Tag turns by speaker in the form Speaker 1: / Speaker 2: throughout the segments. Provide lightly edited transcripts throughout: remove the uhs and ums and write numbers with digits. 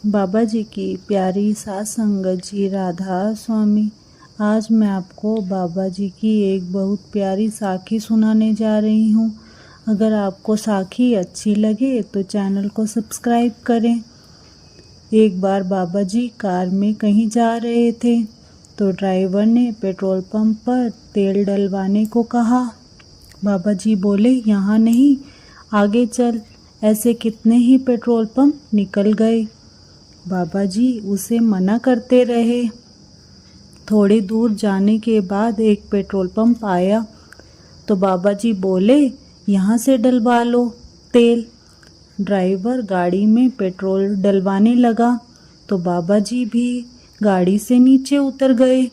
Speaker 1: बाबा जी की प्यारी सात संगत जी, राधा स्वामी। आज मैं आपको बाबा जी की एक बहुत प्यारी साखी सुनाने जा रही हूँ। अगर आपको साखी अच्छी लगे तो चैनल को सब्सक्राइब करें। एक बार बाबा जी कार में कहीं जा रहे थे तो ड्राइवर ने पेट्रोल पंप पर तेल डलवाने को कहा। बाबा जी बोले, यहाँ नहीं, आगे चल। ऐसे कितने ही पेट्रोल पंप निकल गए। बाबा जी उसे मना करते रहे। थोड़ी दूर जाने के बाद एक पेट्रोल पंप आया तो बाबा जी बोले, यहाँ से डलवा लो तेल। ड्राइवर गाड़ी में पेट्रोल डलवाने लगा तो बाबा जी भी गाड़ी से नीचे उतर गए।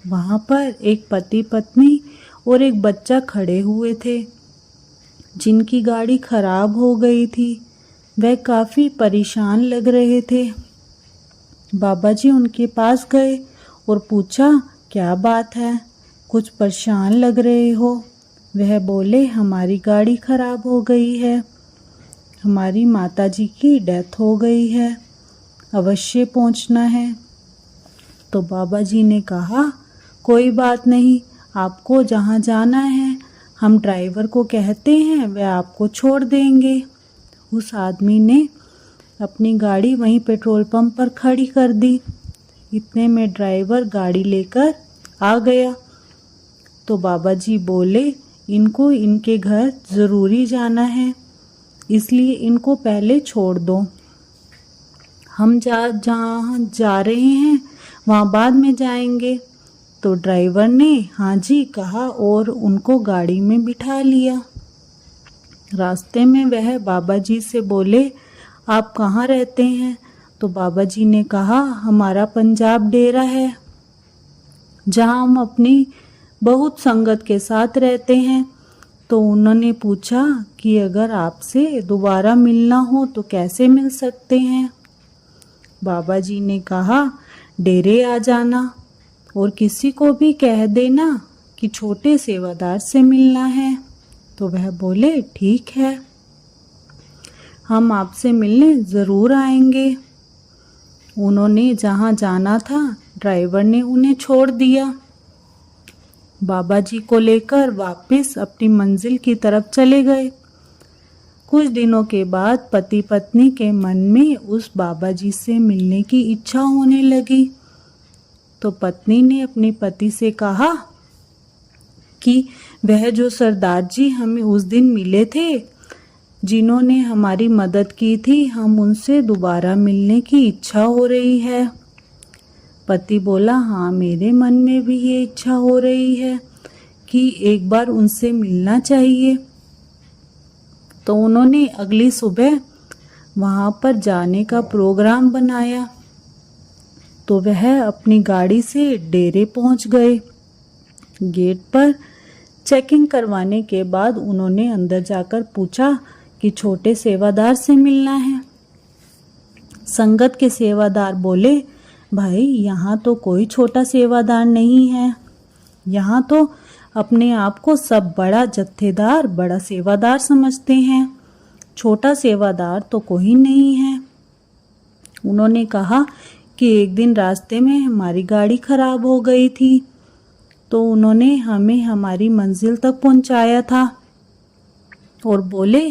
Speaker 1: वहाँ पर एक पति पत्नी और एक बच्चा खड़े हुए थे जिनकी गाड़ी खराब हो गई थी। वह काफ़ी परेशान लग रहे थे। बाबा जी उनके पास गए और पूछा, क्या बात है, कुछ परेशान लग रहे हो? वह बोले, हमारी गाड़ी खराब हो गई है, हमारी माता जी की डेथ हो गई है, अवश्य पहुंचना है। तो बाबा जी ने कहा, कोई बात नहीं, आपको जहाँ जाना है हम ड्राइवर को कहते हैं, वह आपको छोड़ देंगे। उस आदमी ने अपनी गाड़ी वहीं पेट्रोल पंप पर खड़ी कर दी। इतने में ड्राइवर गाड़ी लेकर आ गया तो बाबा जी बोले, इनको इनके घर ज़रूरी जाना है, इसलिए इनको पहले छोड़ दो। हम जहाँ जा रहे हैं वहाँ बाद में जाएंगे। तो ड्राइवर ने हाँ जी कहा और उनको गाड़ी में बिठा लिया। रास्ते में वह बाबा जी से बोले, आप कहाँ रहते हैं? तो बाबा जी ने कहा, हमारा पंजाब डेरा है, जहाँ हम अपनी बहुत संगत के साथ रहते हैं। तो उन्होंने पूछा कि अगर आपसे दोबारा मिलना हो तो कैसे मिल सकते हैं? बाबा जी ने कहा, डेरे आ जाना और किसी को भी कह देना कि छोटे सेवादार से मिलना है। तो वह बोले, ठीक है, हम आपसे मिलने ज़रूर आएंगे। उन्होंने जहाँ जाना था ड्राइवर ने उन्हें छोड़ दिया। बाबा जी को लेकर वापस अपनी मंजिल की तरफ चले गए। कुछ दिनों के बाद पति पत्नी के मन में उस बाबा जी से मिलने की इच्छा होने लगी। तो पत्नी ने अपने पति से कहा कि वह जो सरदार जी हमें उस दिन मिले थे, जिन्होंने हमारी मदद की थी, हम उनसे दोबारा मिलने की इच्छा हो रही है। पति बोला, हाँ, मेरे मन में भी ये इच्छा हो रही है कि एक बार उनसे मिलना चाहिए। तो उन्होंने अगली सुबह वहाँ पर जाने का प्रोग्राम बनाया। तो वह अपनी गाड़ी से डेरे पहुँच गए। गेट पर चेकिंग करवाने के बाद उन्होंने अंदर जाकर पूछा कि छोटे सेवादार से मिलना है। संगत के सेवादार बोले, भाई यहाँ तो कोई छोटा सेवादार नहीं है, यहाँ तो अपने आप को सब बड़ा जत्थेदार, बड़ा सेवादार समझते हैं, छोटा सेवादार तो कोई नहीं है। उन्होंने कहा कि एक दिन रास्ते में हमारी गाड़ी खराब हो गई थी तो उन्होंने हमें हमारी मंजिल तक पहुंचाया था और बोले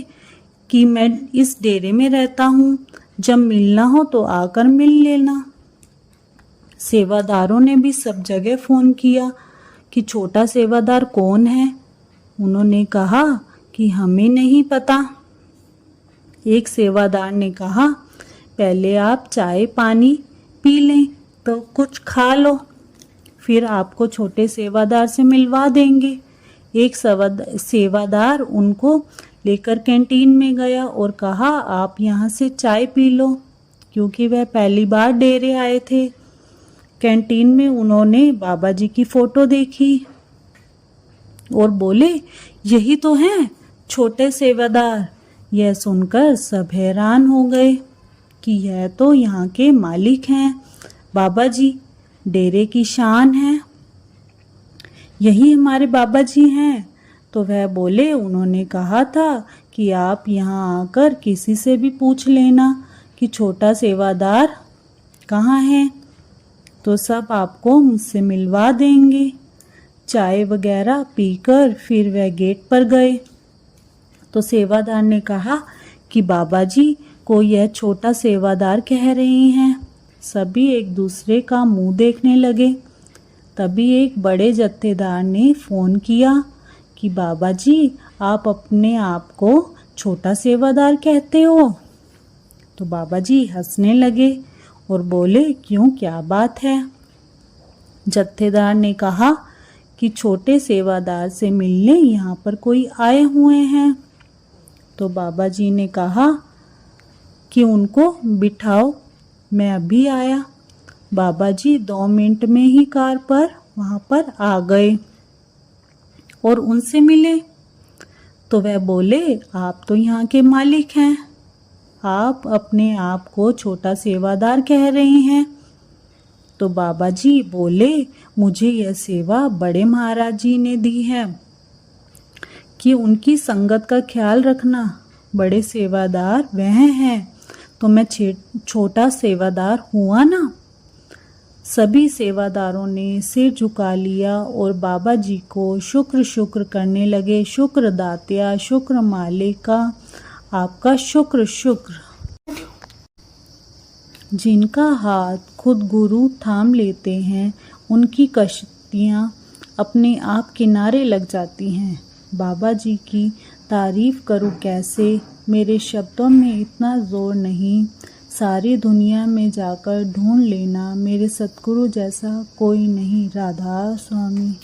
Speaker 1: कि मैं इस डेरे में रहता हूँ, जब मिलना हो तो आकर मिल लेना। सेवादारों ने भी सब जगह फ़ोन किया कि छोटा सेवादार कौन है। उन्होंने कहा कि हमें नहीं पता। एक सेवादार ने कहा, पहले आप चाय पानी पी लें तो कुछ खा लो, फिर आपको छोटे सेवादार से मिलवा देंगे। एक सेवादार उनको लेकर कैंटीन में गया और कहा, आप यहाँ से चाय पी लो, क्योंकि वह पहली बार डेरे आए थे। कैंटीन में उन्होंने बाबा जी की फ़ोटो देखी और बोले, यही तो हैं छोटे सेवादार। यह सुनकर सब हैरान हो गए कि यह तो यहाँ के मालिक हैं, बाबा जी, डेरे की शान है, यही हमारे बाबा जी हैं। तो वह बोले, उन्होंने कहा था कि आप यहाँ आकर किसी से भी पूछ लेना कि छोटा सेवादार कहाँ है, तो सब आपको मुझसे मिलवा देंगे। चाय वगैरह पीकर फिर वह गेट पर गए। तो सेवादार ने कहा कि बाबा जी को यह छोटा सेवादार कह रही हैं। सभी एक दूसरे का मुंह देखने लगे। तभी एक बड़े जत्थेदार ने फ़ोन किया कि बाबा जी आप अपने आप को छोटा सेवादार कहते हो। तो बाबा जी हंसने लगे और बोले, क्यों, क्या बात है। जत्थेदार ने कहा कि छोटे सेवादार से मिलने यहाँ पर कोई आए हुए हैं। तो बाबा जी ने कहा कि उनको बिठाओ, मैं अभी आया। बाबा जी 2 मिनट में ही कार पर वहाँ पर आ गए और उनसे मिले। तो वह बोले, आप तो यहाँ के मालिक हैं, आप अपने आप को छोटा सेवादार कह रही हैं। तो बाबा जी बोले, मुझे यह सेवा बड़े महाराज जी ने दी है कि उनकी संगत का ख्याल रखना। बड़े सेवादार वह हैं, तो मैं छोटा सेवादार हुआ ना। सभी सेवादारों ने सिर झुका लिया और बाबा जी को शुक्र करने लगे। शुक्र दात्या, शुक्र मालिका, आपका शुक्र शुक्र। जिनका हाथ खुद गुरु थाम लेते हैं उनकी कश्तियाँ अपने आप किनारे लग जाती हैं। बाबा जी की तारीफ़ करूँ कैसे, मेरे शब्दों में इतना ज़ोर नहीं। सारी दुनिया में जाकर ढूंढ लेना, मेरे सतगुरु जैसा कोई नहीं। राधा स्वामी।